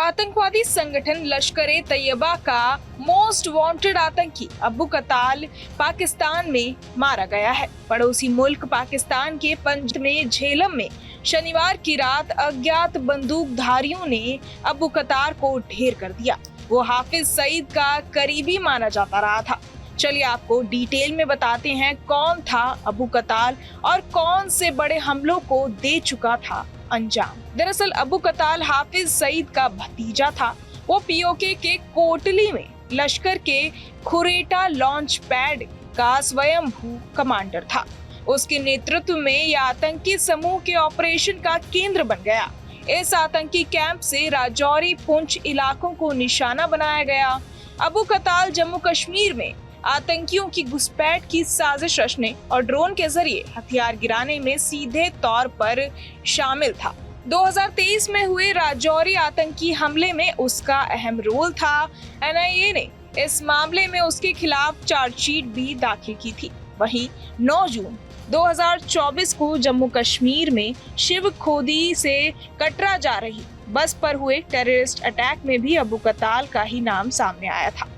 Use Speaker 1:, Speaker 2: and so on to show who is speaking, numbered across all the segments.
Speaker 1: आतंकवादी संगठन लश्कर-ए तैयबा का मोस्ट वांटेड आतंकी अबू कताल पाकिस्तान में मारा गया है। पड़ोसी मुल्क पाकिस्तान के पंजाब में झेलम में शनिवार की रात अज्ञात बंदूकधारियों ने अबू कतार को ढेर कर दिया। वो हाफिज सईद का करीबी माना जाता रहा था। चलिए आपको डिटेल में बताते हैं कौन था अबू कताल और कौन से बड़े हमलों को दे चुका था अंजाम। दरअसल अबू कताल हाफिज सईद का भतीजा था। वो पीओके के कोटली में लश्कर के खुरेटा लॉन्च पैड का स्वयंभू कमांडर था। उसके नेतृत्व में यह आतंकी समूह के ऑपरेशन का केंद्र बन गया। इस आतंकी कैंप से राजौरी पुंछ इलाकों को निशाना बनाया गया। अबू कताल जम्मू कश्मीर में आतंकियों की घुसपैठ की साजिश रचने और ड्रोन के जरिए हथियार गिराने में सीधे तौर पर शामिल था। 2023 में हुए राजौरी आतंकी हमले में उसका अहम रोल था। एनआईए ने इस मामले में उसके खिलाफ चार्जशीट भी दाखिल की थी। वहीं 9 जून 2024 को जम्मू कश्मीर में शिव खोदी से कटरा जा रही बस पर हुए टेररिस्ट अटैक में भी अबू कताल का ही नाम सामने आया था।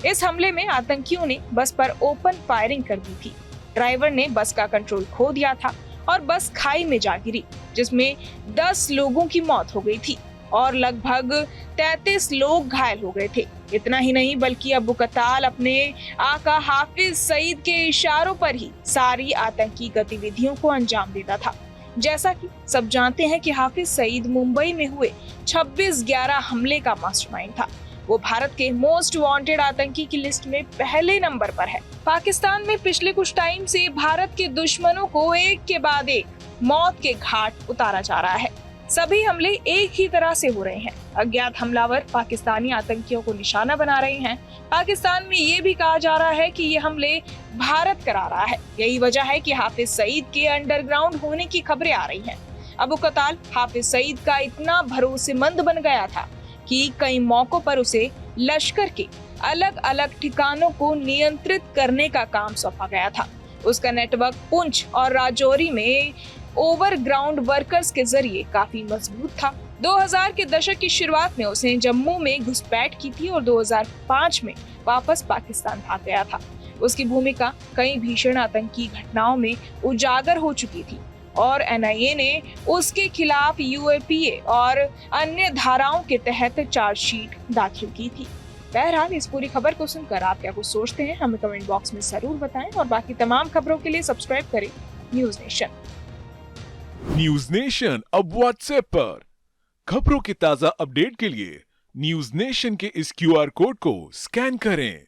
Speaker 1: इस हमले में आतंकियों ने बस पर ओपन फायरिंग कर दी थी। ड्राइवर ने बस का कंट्रोल खो दिया था और बस खाई में जा गिरी, जिसमें 10 लोगों की मौत हो गई थी और लगभग 33 लोग घायल हो गए थे। इतना ही नहीं बल्कि अबू कताल अपने आका हाफिज सईद के इशारों पर ही सारी आतंकी गतिविधियों को अंजाम देता था। जैसा कि सब जानते हैं कि हाफिज सईद मुंबई में हुए 26/11 हमले का मास्टरमाइंड था। वो भारत के मोस्ट वांटेड आतंकी की लिस्ट में पहले नंबर पर है। पाकिस्तान में पिछले कुछ टाइम से भारत के दुश्मनों को एक के बाद एक मौत के घाट उतारा जा रहा है। सभी हमले एक ही तरह से हो रहे हैं। अज्ञात हमलावर पाकिस्तानी आतंकियों को निशाना बना रहे हैं। पाकिस्तान में ये भी कहा जा रहा है कि ये हमले भारत करा रहा है। यही वजह है कि हाफिज सईद के अंडरग्राउंड होने की खबरें आ रही हैं। अबू कताल हाफिज सईद का इतना भरोसेमंद बन गया था कि कई मौकों पर उसे लश्कर के अलग अलग ठिकानों को नियंत्रित करने का काम सौंपा गया था। उसका नेटवर्क पुंछ और राजौरी में ओवरग्राउंड वर्कर्स के जरिए काफी मजबूत था। 2000 के दशक की शुरुआत में उसने जम्मू में घुसपैठ की थी और 2005 में वापस पाकिस्तान भाग गया था। उसकी भूमिका कई भीषण आतंकी घटनाओं में उजागर हो चुकी थी और एनआईए ने उसके खिलाफ यूएपीए और अन्य धाराओं के तहत चार्जशीट दाखिल की थी। बहरहाल इस पूरी खबर को सुनकर आप क्या कुछ सोचते हैं हमें कमेंट बॉक्स में जरूर बताएं और बाकी तमाम खबरों के लिए सब्सक्राइब करें न्यूज नेशन।
Speaker 2: न्यूज नेशन अब व्हाट्सएप पर खबरों की ताजा अपडेट के लिए न्यूज नेशन के इस क्यूआर कोड को स्कैन करें।